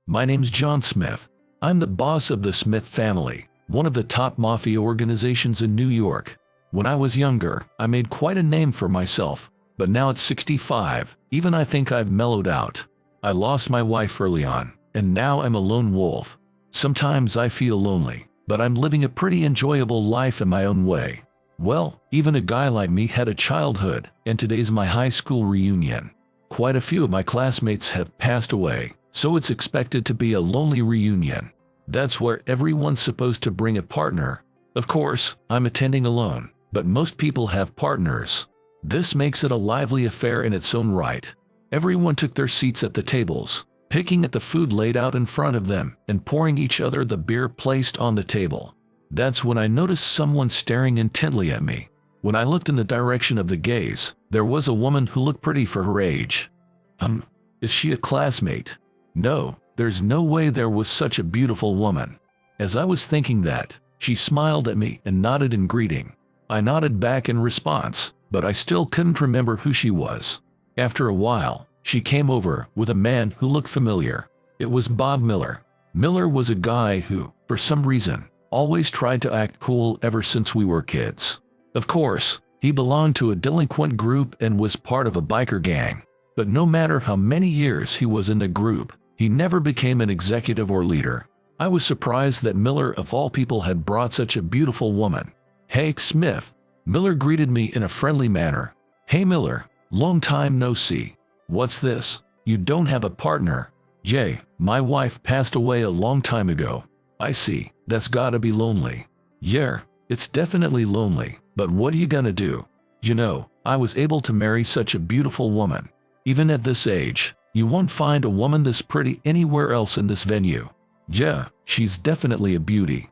My name's John Smith. I'm the boss of the Smith family, one of the top mafia organizations in New York. When I was younger, I made quite a name for myself, but now at 65, even I think I've mellowed out. I lost my wife early on, and now I'm a lone wolf. Sometimes I feel lonely, but I'm living a pretty enjoyable life in my own way. Well, even a guy like me had a childhood, and today's my high school reunion. Quite a few of my classmates have passed away, so it's expected to be a lonely reunion. That's where everyone's supposed to bring a partner. Of course, I'm attending alone, but most people have partners. This makes it a lively affair in its own right. Everyone took their seats at the tables, picking at the food laid out in front of them and pouring each other the beer placed on the table. That's when I noticed someone staring intently at me. When I looked in the direction of the gaze, there was a woman who looked pretty for her age. Is she a classmate? No, there's no way there was such a beautiful woman. As I was thinking that, she smiled at me and nodded in greeting. I nodded back in response, but I still couldn't remember who she was. After a while, she came over with a man who looked familiar. It was Bob Miller. Miller was a guy who, for some reason, always tried to act cool ever since we were kids. Of course, he belonged to a delinquent group and was part of a biker gang. But no matter how many years he was in the group, he never became an executive or leader. I was surprised that Miller of all people had brought such a beautiful woman. "Hey, Smith." Miller greeted me in a friendly manner. "Hey Miller, long time no see. What's this? You don't have a partner?" "Jay, my wife passed away a long time ago." "I see, that's gotta be lonely." "Yeah, it's definitely lonely, but what are you gonna do? You know, I was able to marry such a beautiful woman. Even at this age, you won't find a woman this pretty anywhere else in this venue." "Yeah, she's definitely a beauty.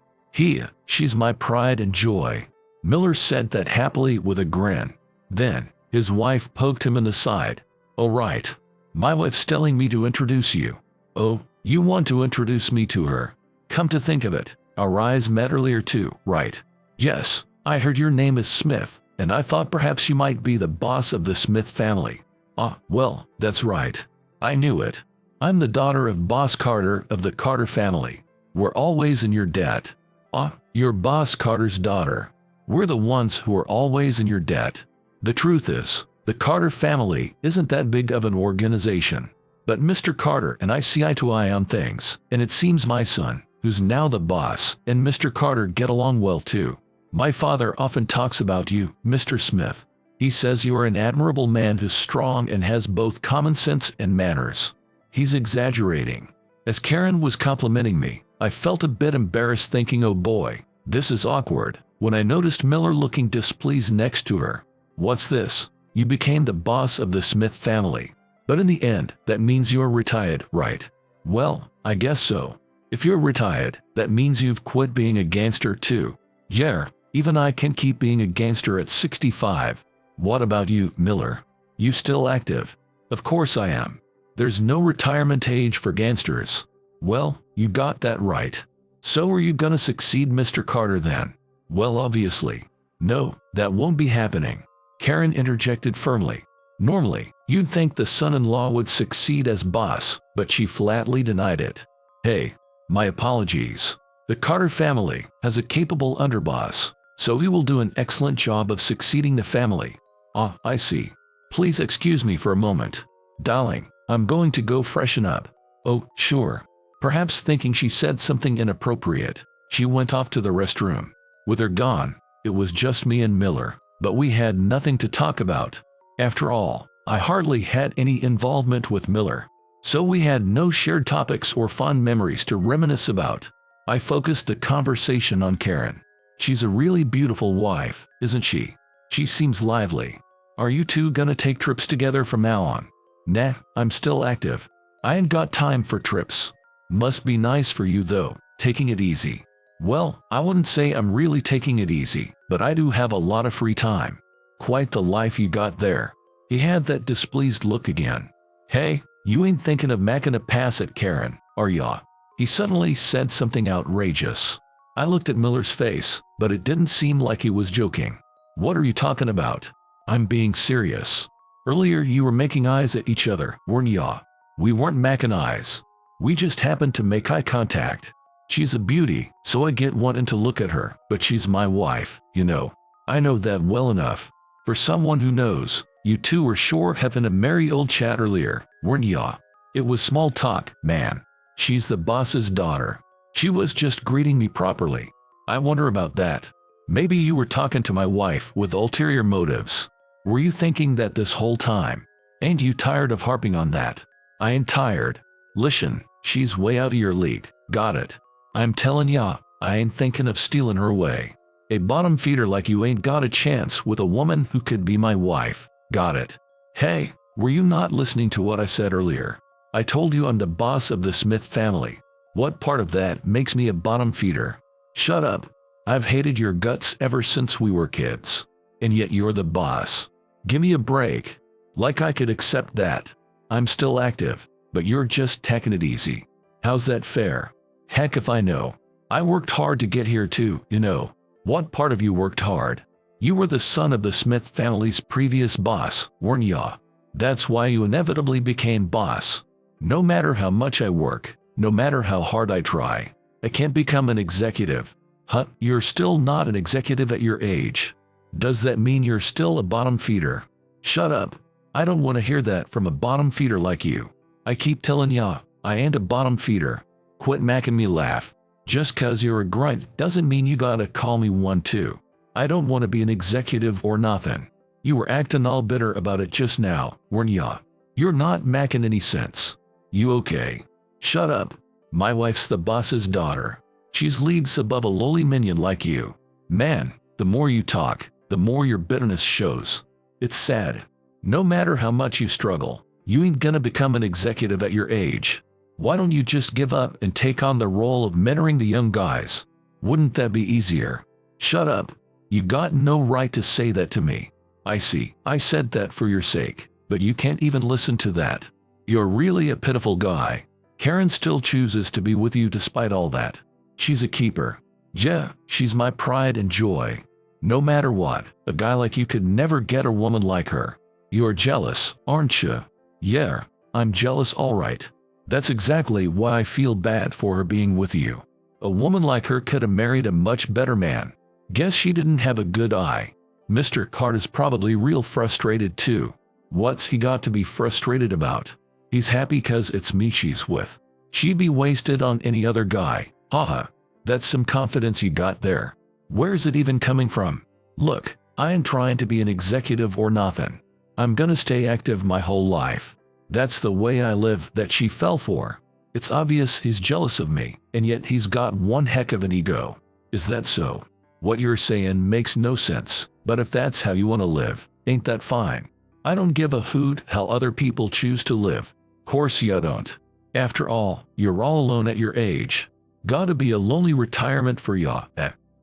She's my pride and joy." Miller said that happily with a grin. Then, his wife poked him in the side. "Oh right, my wife's telling me to introduce you." "Oh, you want to introduce me to her? Come to think of it, our eyes met earlier too, right?" "Yes, I heard your name is Smith, and I thought perhaps you might be the boss of the Smith family." "Ah, well, that's right. I knew it. I'm the daughter of Boss Carter of the Carter family. We're always in your debt." "Ah, you're Boss Carter's daughter. We're the ones who are always in your debt." The truth is, the Carter family isn't that big of an organization. But Mr. Carter and I see eye to eye on things, and it seems my son, who's now the boss, and Mr. Carter get along well too. My father often talks about you, Mr. Smith. He says you are an admirable man who's strong and has both common sense and manners. He's exaggerating. As Karen was complimenting me, I felt a bit embarrassed thinking, oh boy, this is awkward, when I noticed Miller looking displeased next to her. "What's this? You became the boss of the Smith family. But in the end, that means you're retired, right?" "Well, I guess so. If you're retired, that means you've quit being a gangster too." "Yeah, even I can keep being a gangster at 65. "What about you, Miller? You still active?" "Of course I am. There's no retirement age for gangsters." "Well, you got that right. So are you gonna succeed Mr. Carter then?" "Well, obviously. No, that won't be happening," Karen interjected firmly. Normally, you'd think the son-in-law would succeed as boss, but she flatly denied it. "Hey, my apologies. The Carter family has a capable underboss, so he will do an excellent job of succeeding the family." "Ah, I see. Please excuse me for a moment. Darling, I'm going to go freshen up." "Oh, sure." Perhaps thinking she said something inappropriate, she went off to the restroom. With her gone, it was just me and Miller, but we had nothing to talk about. After all, I hardly had any involvement with Miller, so we had no shared topics or fond memories to reminisce about. I focused the conversation on Karen. "She's a really beautiful wife, isn't she? She seems lively. Are you two gonna take trips together from now on?" "Nah, I'm still active. I ain't got time for trips." "Must be nice for you though, taking it easy." "Well, I wouldn't say I'm really taking it easy, but I do have a lot of free time." "Quite the life you got there." He had that displeased look again. "Hey, you ain't thinking of making a pass at Karen, are ya?" He suddenly said something outrageous. I looked at Miller's face, but it didn't seem like he was joking. "What are you talking about?" "I'm being serious. Earlier you were making eyes at each other, weren't ya?" "We weren't making eyes. We just happened to make eye contact. She's a beauty, so I get wanting to look at her, but she's my wife, you know. I know that well enough. For someone who knows, you two were sure having a merry old chat earlier, weren't ya? It was small talk, man. She's the boss's daughter. She was just greeting me properly. I wonder about that. Maybe you were talking to my wife with ulterior motives. Were you thinking that this whole time? Ain't you tired of harping on that? I ain't tired. Listen, she's way out of your league, got it? I'm telling ya, I ain't thinking of stealing her away. A bottom feeder like you ain't got a chance with a woman who could be my wife, got it? Hey, were you not listening to what I said earlier? I told you I'm the boss of the Smith family. What part of that makes me a bottom feeder? Shut up. I've hated your guts ever since we were kids. And yet you're the boss. Give me a break. Like I could accept that. I'm still active, but you're just taking it easy. How's that fair? Heck if I know. I worked hard to get here too, you know. What part of you worked hard? You were the son of the Smith family's previous boss, weren't ya? That's why you inevitably became boss. No matter how much I work, no matter how hard I try, I can't become an executive. Huh, you're still not an executive at your age. Does that mean you're still a bottom feeder? Shut up. I don't want to hear that from a bottom feeder like you. I keep telling ya, I ain't a bottom feeder. Quit making me laugh. Just cause you're a grunt doesn't mean you gotta call me one too. I don't want to be an executive or nothing. You were acting all bitter about it just now, weren't ya? You're not making any sense. You okay? Shut up. My wife's the boss's daughter. She's leagues above a lowly minion like you. Man, the more you talk, the more your bitterness shows. It's sad. No matter how much you struggle, you ain't gonna become an executive at your age. Why don't you just give up and take on the role of mentoring the young guys? Wouldn't that be easier? Shut up. You got no right to say that to me. I see, I said that for your sake, but you can't even listen to that. You're really a pitiful guy. Karen still chooses to be with you despite all that. She's a keeper. Yeah, she's my pride and joy. No matter what, a guy like you could never get a woman like her. You're jealous, aren't you? Yeah, I'm jealous all right. That's exactly why I feel bad for her being with you. A woman like her could have married a much better man. Guess she didn't have a good eye. Mr. Card is probably real frustrated too. What's he got to be frustrated about? He's happy cause it's me she's with. She'd be wasted on any other guy. Haha. That's some confidence you got there. Where's it even coming from? Look, I ain't trying to be an executive or nothing. I'm gonna stay active my whole life. That's the way I live that she fell for. It's obvious he's jealous of me, and yet he's got one heck of an ego. Is that so? What you're saying makes no sense, but if that's how you want to live, ain't that fine? I don't give a hoot how other people choose to live. Course you don't. After all, you're all alone at your age. Gotta be a lonely retirement for ya.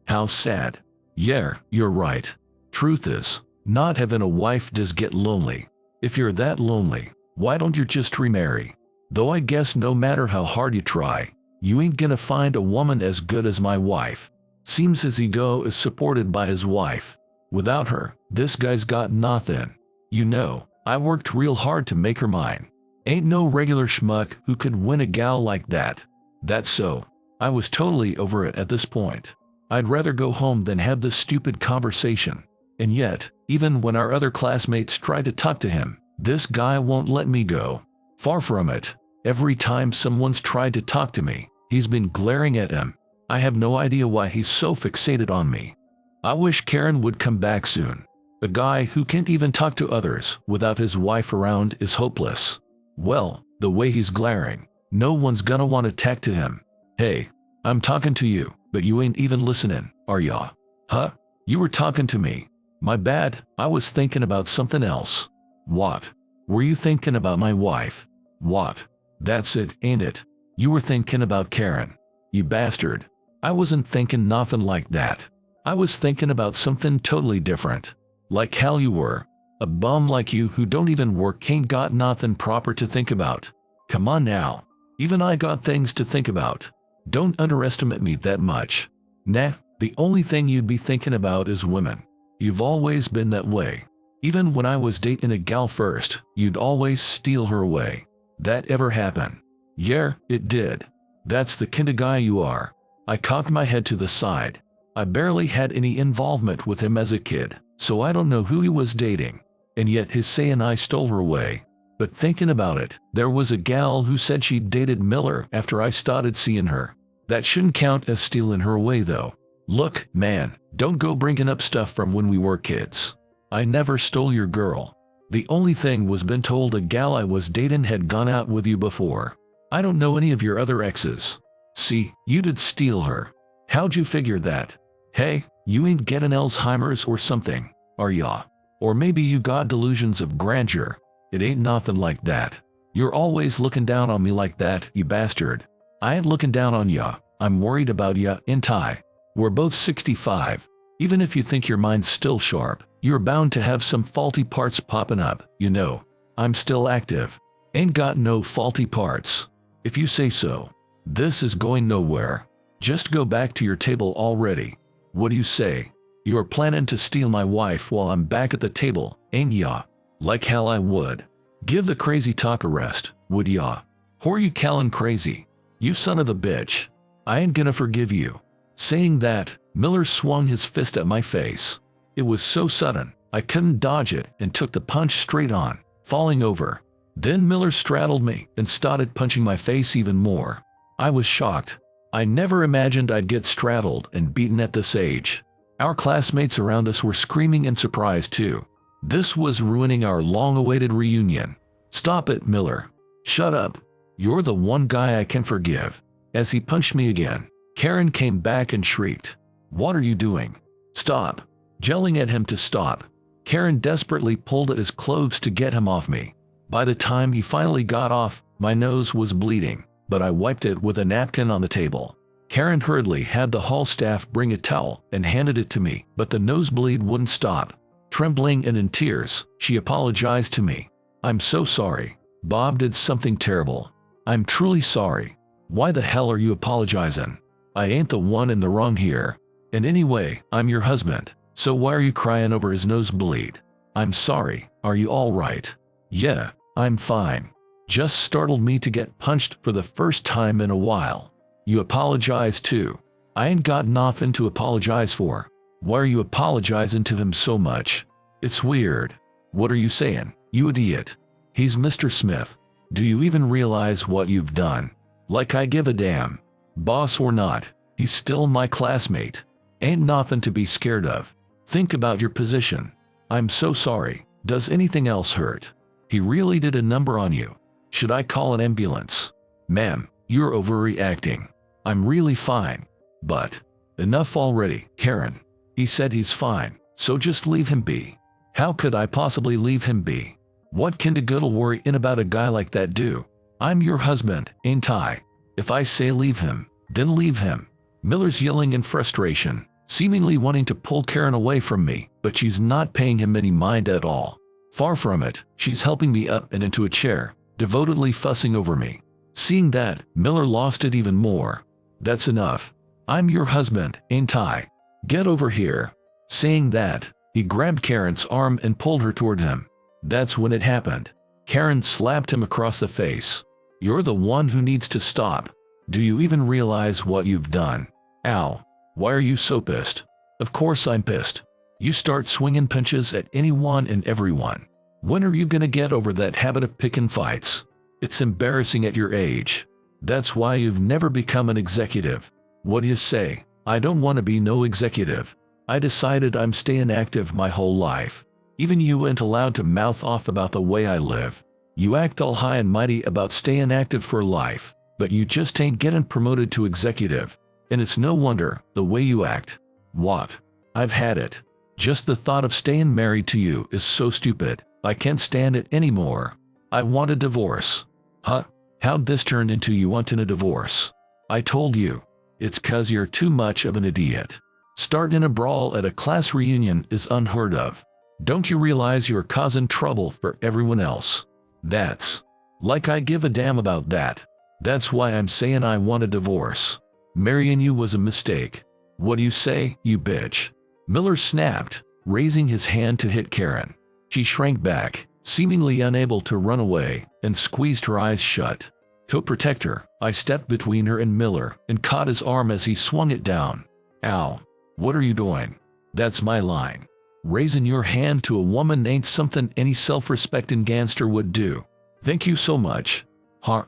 How sad. Yeah, you're right. Truth is, not having a wife does get lonely. If you're that lonely, why don't you just remarry? Though I guess no matter how hard you try, you ain't gonna find a woman as good as my wife. Seems his ego is supported by his wife. Without her, this guy's got nothing. You know, I worked real hard to make her mine. Ain't no regular schmuck who could win a gal like that. That's so. I was totally over it at this point. I'd rather go home than have this stupid conversation. And yet, even when our other classmates try to talk to him, this guy won't let me go. Far from it. Every time someone's tried to talk to me, he's been glaring at him. I have no idea why he's so fixated on me. I wish Karen would come back soon. A guy who can't even talk to others without his wife around is hopeless. Well, the way he's glaring, no one's gonna want to talk to him. Hey, I'm talking to you, but you ain't even listening, are ya? Huh? You were talking to me. My bad, I was thinking about something else. What? Were you thinking about my wife? What? That's it, ain't it? You were thinking about Karen. You bastard. I wasn't thinking nothing like that. I was thinking about something totally different. Like how you were. A bum like you who don't even work ain't got nothing proper to think about. Come on now. Even I got things to think about. Don't underestimate me that much. Nah, the only thing you'd be thinking about is women. You've always been that way. Even when I was dating a gal first, you'd always steal her away. That ever happen? Yeah, it did. That's the kinda guy you are. I cocked my head to the side. I barely had any involvement with him as a kid, so I don't know who he was dating. And yet his say and I stole her away. But thinking about it, there was a gal who said she dated Miller after I started seeing her. That shouldn't count as stealing her away though. Look, man, don't go bringing up stuff from when we were kids. I never stole your girl. The only thing was been told a gal I was dating had gone out with you before. I don't know any of your other exes. See, you did steal her. How'd you figure that? Hey, you ain't getting Alzheimer's or something, are ya? Or maybe you got delusions of grandeur. It ain't nothing like that. You're always looking down on me like that, you bastard. I ain't looking down on ya. I'm worried about ya, ain't I? We're both 65. Even if you think your mind's still sharp, you're bound to have some faulty parts popping up, you know. I'm still active. Ain't got no faulty parts. If you say so. This is going nowhere. Just go back to your table already. What do you say? You're planning to steal my wife while I'm back at the table, ain't ya? Like hell I would. Give the crazy talk a rest, would ya? Who are you calling crazy? You son of a bitch. I ain't gonna forgive you. Saying that, Miller swung his fist at my face. It was so sudden, I couldn't dodge it and took the punch straight on, falling over. Then Miller straddled me and started punching my face even more. I was shocked. I never imagined I'd get straddled and beaten at this age. Our classmates around us were screaming in surprise too. This was ruining our long-awaited reunion. Stop it, Miller. Shut up. You're the one guy I can forgive. As he punched me again, Karen came back and shrieked. What are you doing? Stop. Yelling at him to stop. Karen desperately pulled at his clothes to get him off me. By the time he finally got off, my nose was bleeding, but I wiped it with a napkin on the table. Karen hurriedly had the hall staff bring a towel and handed it to me, but the nosebleed wouldn't stop. Trembling and in tears, she apologized to me. I'm so sorry. Bob did something terrible. I'm truly sorry. Why the hell are you apologizing? I ain't the one in the wrong here. And anyway, I'm your husband, so why are you crying over his nosebleed? I'm sorry. Are you all right? Yeah, I'm fine. Just startled me to get punched for the first time in a while. You apologize too. I ain't got nothing to apologize for. Why are you apologizing to him so much? It's weird. What are you saying, you idiot? He's Mr. Smith. Do you even realize what you've done? Like I give a damn. Boss or not, he's still my classmate. Ain't nothing to be scared of. Think about your position. I'm so sorry. Does anything else hurt? He really did a number on you. Should I call an ambulance? Ma'am, you're overreacting. I'm really fine. But enough already, Karen. He said he's fine, so just leave him be. How could I possibly leave him be? What can the girl worry in about a guy like that do? I'm your husband, ain't I? If I say leave him, then leave him. Miller's yelling in frustration, seemingly wanting to pull Karen away from me, but she's not paying him any mind at all. Far from it, she's helping me up and into a chair, devotedly fussing over me. Seeing that, Miller lost it even more. That's enough. I'm your husband, ain't I? Get over here. Saying that, he grabbed Karen's arm and pulled her toward him. That's when it happened. Karen slapped him across the face. You're the one who needs to stop. Do you even realize what you've done? Ow. Why are you so pissed? Of course I'm pissed. You start swinging punches at anyone and everyone. When are you gonna get over that habit of picking fights? It's embarrassing at your age. That's why you've never become an executive. What do you say? I don't want to be no executive. I decided I'm staying active my whole life. Even you ain't allowed to mouth off about the way I live. You act all high and mighty about staying active for life, but you just ain't getting promoted to executive. And it's no wonder, the way you act. What? I've had it. Just the thought of staying married to you is so stupid. I can't stand it anymore. I want a divorce. Huh? How'd this turn into you wanting a divorce? I told you. It's 'cause you're too much of an idiot. Starting a brawl at a class reunion is unheard of. Don't you realize you're causing trouble for everyone else? That's like I give a damn about that. That's why I'm saying I want a divorce. Marrying you was a mistake. What do you say, you bitch? Miller snapped, raising his hand to hit Karen. She shrank back, seemingly unable to run away, and squeezed her eyes shut. To protect her, I stepped between her and Miller and caught his arm as he swung it down. Ow. What are you doing? That's my line. Raising your hand to a woman ain't something any self-respecting gangster would do. Thank you so much.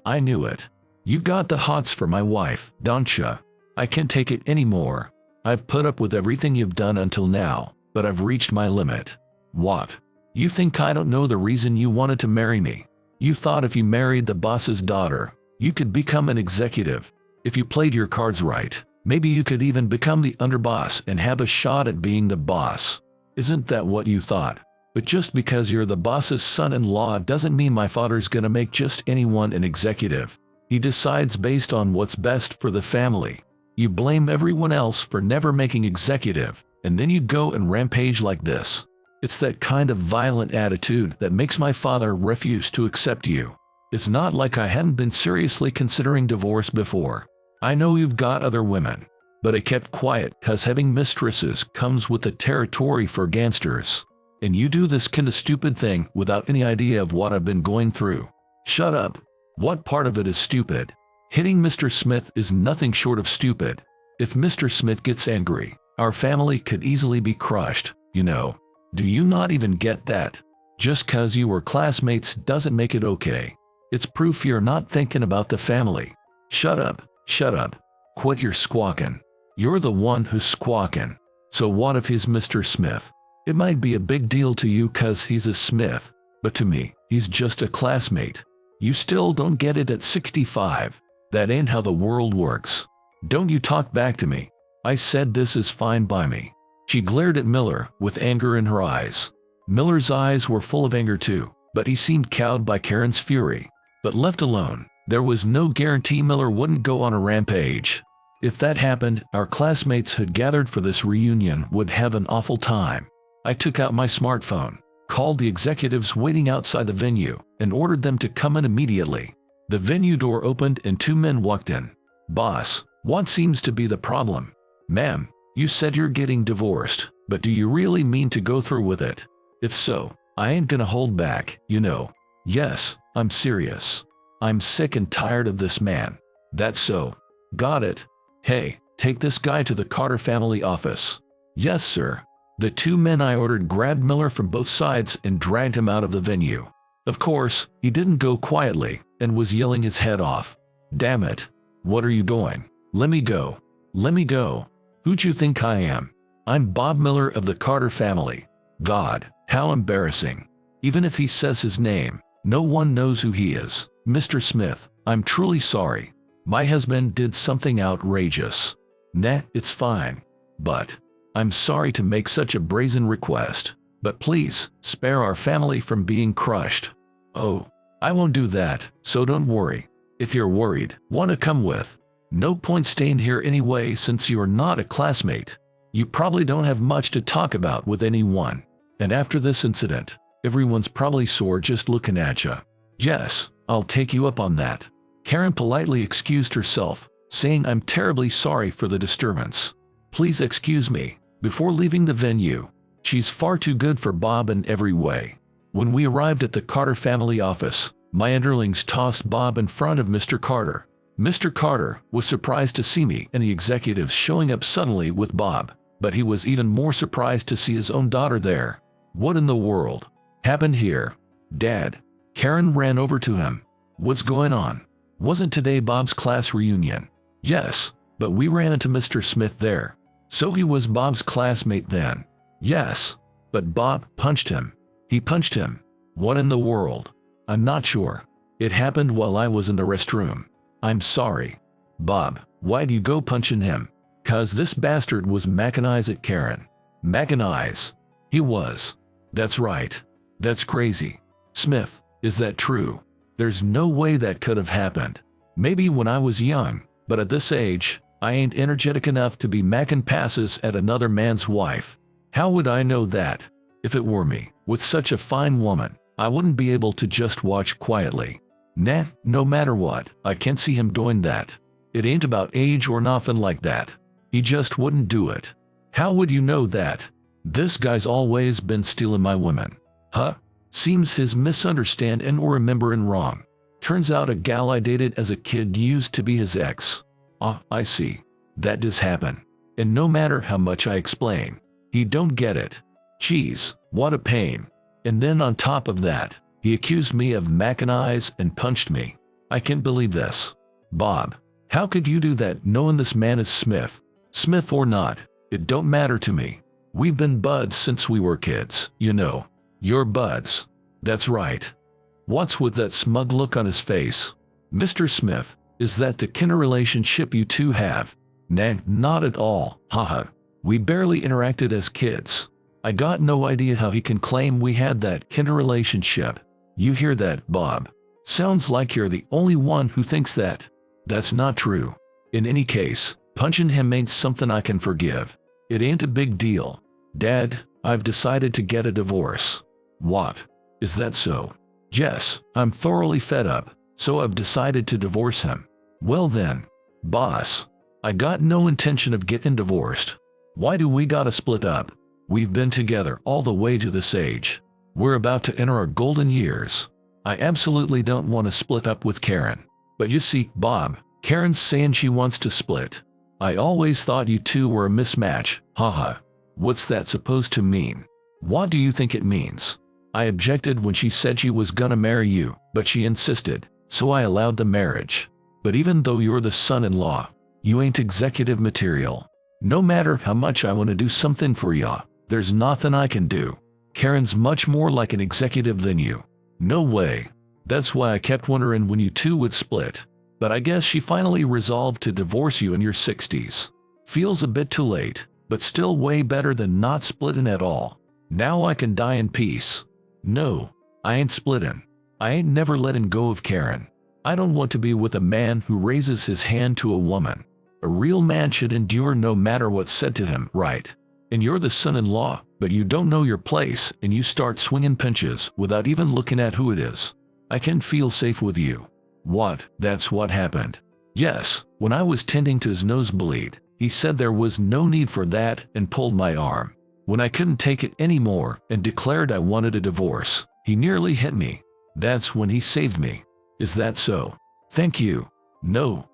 I knew it. You got the hots for my wife, don't ya? I can't take it anymore. I've put up with everything you've done until now, but I've reached my limit. What? You think I don't know the reason you wanted to marry me? You thought if you married the boss's daughter, you could become an executive. If you played your cards right, maybe you could even become the underboss and have a shot at being the boss. Isn't that what you thought? But just because you're the boss's son-in-law doesn't mean my father's gonna make just anyone an executive. He decides based on what's best for the family. You blame everyone else for never making executive, and then you go and rampage like this. It's that kind of violent attitude that makes my father refuse to accept you. It's not like I hadn't been seriously considering divorce before. I know you've got other women, but I kept quiet cause having mistresses comes with the territory for gangsters. And you do this kinda stupid thing without any idea of what I've been going through. Shut up. What part of it is stupid? Hitting Mr. Smith is nothing short of stupid. If Mr. Smith gets angry, our family could easily be crushed, you know. Do you not even get that? Just cause you were classmates doesn't make it okay. It's proof you're not thinking about the family. Shut up, shut up. Quit your squawking. You're the one who's squawking. So what if he's Mr. Smith? It might be a big deal to you cause he's a Smith, but to me, he's just a classmate. You still don't get it at 65. That ain't how the world works. Don't you talk back to me. I said this is fine by me. She glared at Miller with anger in her eyes. Miller's eyes were full of anger too, but he seemed cowed by Karen's fury. But left alone, there was no guarantee Miller wouldn't go on a rampage. If that happened, our classmates who'd gathered for this reunion would have an awful time. I took out my smartphone, called the executives waiting outside the venue, and ordered them to come in immediately. The venue door opened and two men walked in. Boss, what seems to be the problem? Ma'am, you said you're getting divorced, but do you really mean to go through with it? If so, I ain't gonna hold back, you know. Yes, I'm serious. I'm sick and tired of this man. That's so. Got it. Hey, take this guy to the Carter family office. Yes, sir. The two men I ordered grabbed Miller from both sides and dragged him out of the venue. Of course, he didn't go quietly and was yelling his head off. Damn it. What are you doing? Let me go. Let me go. Who'd you think I am? I'm Bob Miller of the Carter family. God, how embarrassing. Even if he says his name, no one knows who he is. Mr. Smith, I'm truly sorry. My husband did something outrageous. Nah, it's fine. But I'm sorry to make such a brazen request, but please, spare our family from being crushed. Oh, I won't do that, so don't worry. If you're worried, wanna come with? No point staying here anyway since you're not a classmate. You probably don't have much to talk about with anyone. And after this incident, everyone's probably sore just looking at you. Yes, I'll take you up on that. Karen politely excused herself, saying I'm terribly sorry for the disturbance. Please excuse me. Before leaving the venue, she's far too good for Bob in every way. When we arrived at the Carter family office, my underlings tossed Bob in front of Mr. Carter. Mr. Carter was surprised to see me and the executives showing up suddenly with Bob, but he was even more surprised to see his own daughter there. What in the world happened here? Dad. Karen ran over to him. What's going on? Wasn't today Bob's class reunion? Yes, but we ran into Mr. Smith there. So he was Bob's classmate then? Yes, but Bob punched him. He punched him. What in the world? I'm not sure. It happened while I was in the restroom. I'm sorry. Bob, why'd you go punching him? 'Cause this bastard was macking eyes at Karen. Macking eyes? He was. That's right. That's crazy. Smith, is that true? There's no way that could have happened. Maybe when I was young, but at this age, I ain't energetic enough to be macking passes at another man's wife. How would I know that? If it were me, with such a fine woman, I wouldn't be able to just watch quietly. Nah, no matter what, I can't see him doing that. It ain't about age or nothing like that. He just wouldn't do it. How would you know that? This guy's always been stealing my women. Huh? Seems he's misunderstanding or remembering wrong. Turns out a gal I dated as a kid used to be his ex. Ah, I see. That does happen. And no matter how much I explain, he don't get it. Jeez, what a pain. And then on top of that, he accused me of machinize and punched me. I can't believe this. Bob, how could you do that knowing this man is Smith? Smith or not, it don't matter to me. We've been buds since we were kids, you know. You're buds. That's right. What's with that smug look on his face? Mr. Smith, is that the kind of relationship you two have? Nah, not at all, haha. We barely interacted as kids. I got no idea how he can claim we had that kind of relationship. You hear that, Bob? Sounds like you're the only one who thinks that. That's not true. In any case, punching him ain't something I can forgive. It ain't a big deal. Dad, I've decided to get a divorce. What? Is that so? Yes, I'm thoroughly fed up, so I've decided to divorce him. Well then, boss, I got no intention of getting divorced. Why do we gotta split up? We've been together all the way to this age. We're about to enter our golden years. I absolutely don't want to split up with Karen. But you see, Bob, Karen's saying she wants to split. I always thought you two were a mismatch, haha. What's that supposed to mean? What do you think it means? I objected when she said she was gonna marry you, but she insisted, so I allowed the marriage. But even though you're the son-in-law, you ain't executive material. No matter how much I want to do something for ya, there's nothing I can do. Karen's much more like an executive than you. No way. That's why I kept wondering when you two would split. But I guess she finally resolved to divorce you in your 60s. Feels a bit too late, but still way better than not splitting at all. Now I can die in peace. No, I ain't splitting. I ain't never letting go of Karen. I don't want to be with a man who raises his hand to a woman. A real man should endure no matter what's said to him, right? And you're the son-in-law, but you don't know your place and you start swinging punches without even looking at who it is. I can feel safe with you. What? That's what happened. Yes, when I was tending to his nosebleed, he said there was no need for that and pulled my arm. When I couldn't take it anymore and declared I wanted a divorce, he nearly hit me. That's when he saved me. Is that so? Thank you. No,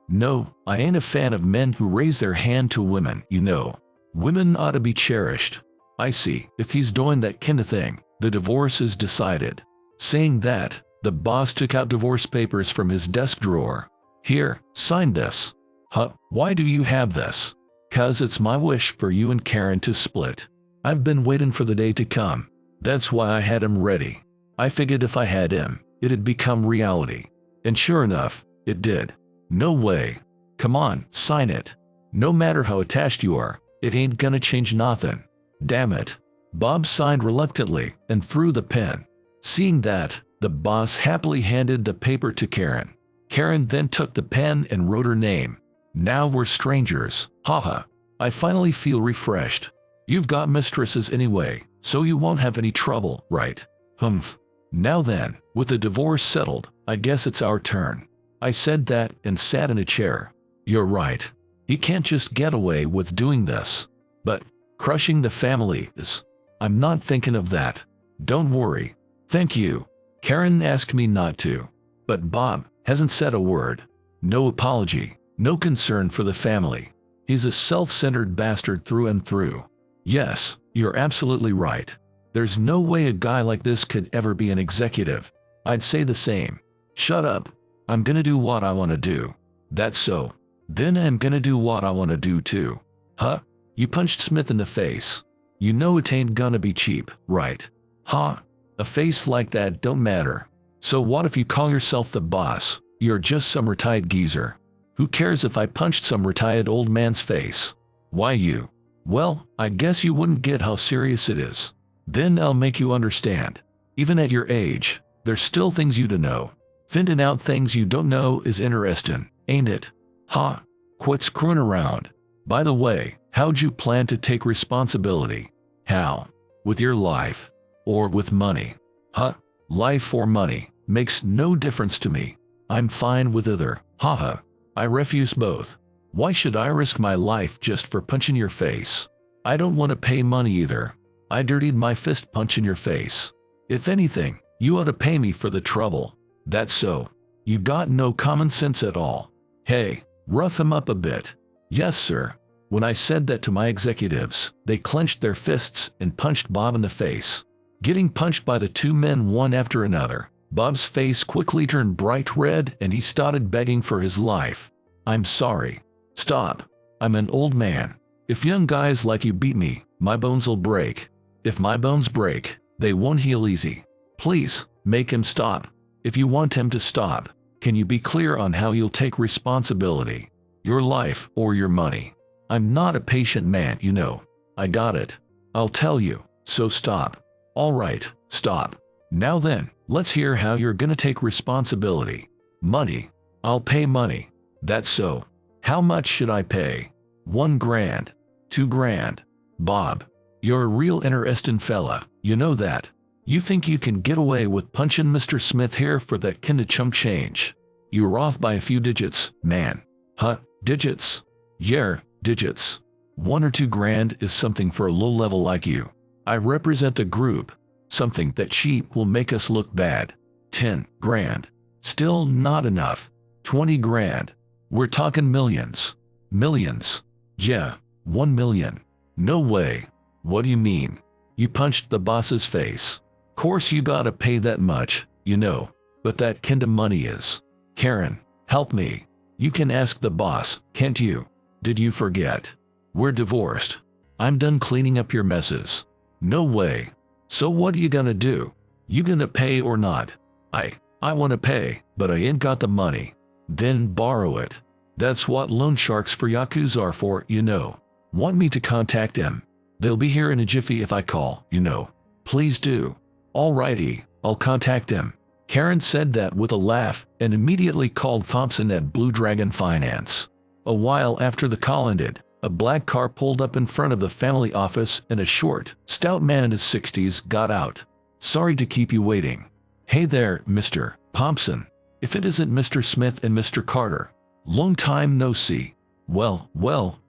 I ain't a fan of men who raise their hand to women, you know. Women ought to be cherished. I see, if he's doing that kind of thing, the divorce is decided. Saying that, the boss took out divorce papers from his desk drawer. Here, sign this. Huh, why do you have this? 'Cause it's my wish for you and Karen to split. I've been waiting for the day to come. That's why I had him ready. I figured if I had him, it'd become reality. And sure enough, it did. No way. Come on, sign it. No matter how attached you are, it ain't gonna change nothing. Damn it. Bob signed reluctantly and threw the pen. Seeing that, the boss happily handed the paper to Karen. Karen then took the pen and wrote her name. Now we're strangers, haha. I finally feel refreshed. You've got mistresses anyway, so you won't have any trouble, right? Humph. Now then, with the divorce settled, I guess it's our turn. I said that and sat in a chair. You're right. He can't just get away with doing this. But crushing the family is... I'm not thinking of that. Don't worry. Thank you. Karen asked me not to. But Bob hasn't said a word. No apology. No concern for the family. He's a self-centered bastard through and through. Yes, you're absolutely right. There's no way a guy like this could ever be an executive. I'd say the same. Shut up. I'm gonna do what I want to do. That's so. Then I'm gonna do what I want to do too. Huh? You punched Smith in the face. You know it ain't gonna be cheap, right? Huh? A face like that don't matter. So what if you call yourself the boss? You're just some retired geezer. Who cares if I punched some retired old man's face? Why you? Well, I guess you wouldn't get how serious it is. Then I'll make you understand. Even at your age, there's still things you to know. Finding out things you don't know is interesting, ain't it? Ha! Quit screwing around. By the way, how'd you plan to take responsibility? How? With your life? Or with money? Huh? Life or money makes no difference to me. I'm fine with either. Haha. I refuse both. Why should I risk my life just for punching your face? I don't want to pay money either. I dirtied my fist punching your face. If anything, you ought to pay me for the trouble. That's so. You got no common sense at all. Hey, rough him up a bit. Yes, sir. When I said that to my executives, they clenched their fists and punched Bob in the face. Getting punched by the two men one after another, Bob's face quickly turned bright red and he started begging for his life. I'm sorry. Stop. I'm an old man. If young guys like you beat me, my bones will break. If my bones break, they won't heal easy. Please, make him stop. If you want him to stop, can you be clear on how you'll take responsibility? Your life or your money? I'm not a patient man, you know. I got it. I'll tell you, so stop. All right, stop. Now then, let's hear how you're gonna take responsibility. Money. I'll pay money. That's so. How much should I pay? 1 grand. 2 grand. Bob, you're a real interesting fella, you know that. You think you can get away with punching Mr. Smith here for that kinda chump change? You're off by a few digits, man. Huh, digits? Yeah, digits. 1 or 2 grand is something for a low level like you. I represent a group. Something that cheap will make us look bad. 10 grand. Still not enough. 20 grand. We're talking millions. Millions. Yeah, 1 million. No way. What do you mean? You punched the boss's face. Course you gotta pay that much, you know. But that kinda money is. Karen, help me. You can ask the boss, can't you? Did you forget? We're divorced. I'm done cleaning up your messes. No way. So what are you gonna do? You gonna pay or not? I wanna pay, but I ain't got the money. Then borrow it. That's what loan sharks for Yakuza are for, you know. Want me to contact them? They'll be here in a jiffy if I call, you know. Please do. Alrighty, I'll contact him. Karen said that with a laugh and immediately called Thompson at Blue Dragon Finance. A while after the call ended, a black car pulled up in front of the family office and a short, stout man in his 60s got out. Sorry to keep you waiting. Hey there, Mr. Thompson. If it isn't Mr. Smith and Mr. Carter. Long time no see. Well,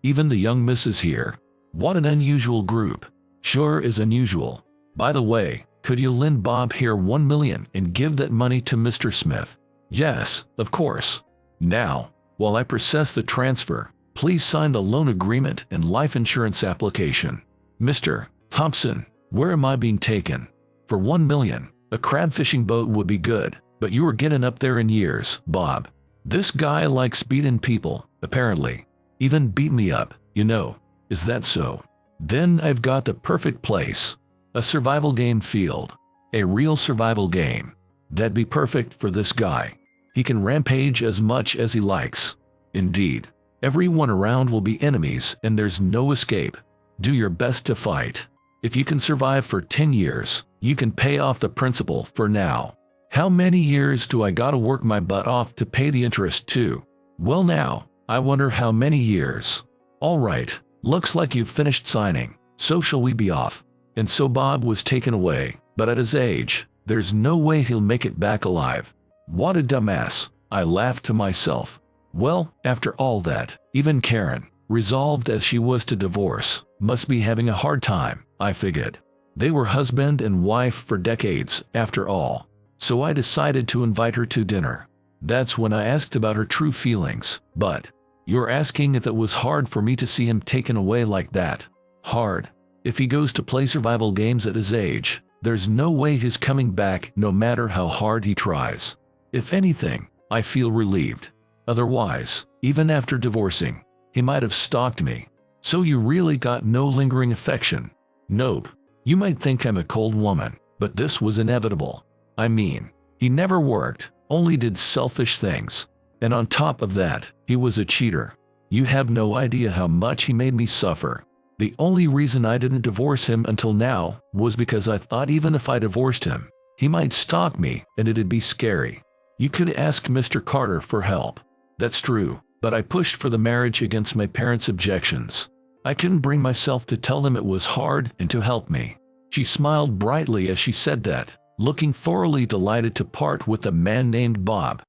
even the young missus here. What an unusual group. Sure is unusual. By the way, could you lend Bob here 1 million and give that money to Mr. Smith? Yes, of course. Now, while I process the transfer, please sign the loan agreement and life insurance application. Mr. Thompson, where am I being taken? For 1 million, a crab fishing boat would be good, but you are getting up there in years, Bob. This guy likes beating people, apparently. Even beat me up, you know. Is that so? Then I've got the perfect place. A survival game field. A real survival game. That'd be perfect for this guy. He can rampage as much as he likes. Indeed. Everyone around will be enemies and there's no escape. Do your best to fight. If you can survive for 10 years, you can pay off the principal for now. How many years do I gotta work my butt off to pay the interest too? Well now, I wonder how many years. Alright, looks like you've finished signing, so shall we be off? And so Bob was taken away, but at his age, there's no way he'll make it back alive. What a dumbass, I laughed to myself. Well, after all that, even Karen, resolved as she was to divorce, must be having a hard time, I figured. They were husband and wife for decades, after all. So I decided to invite her to dinner. That's when I asked about her true feelings, but you're asking if it was hard for me to see him taken away like that. Hard. If he goes to play survival games at his age, there's no way he's coming back no matter how hard he tries. If anything, I feel relieved. Otherwise, even after divorcing, he might have stalked me. So you really got no lingering affection? Nope. You might think I'm a cold woman, but this was inevitable. I mean, he never worked, only did selfish things. And on top of that, he was a cheater. You have no idea how much he made me suffer. The only reason I didn't divorce him until now was because I thought even if I divorced him, he might stalk me and it'd be scary. You could ask Mr. Carter for help. That's true, but I pushed for the marriage against my parents' objections. I couldn't bring myself to tell them it was hard and to help me. She smiled brightly as she said that, looking thoroughly delighted to part with a man named Bob.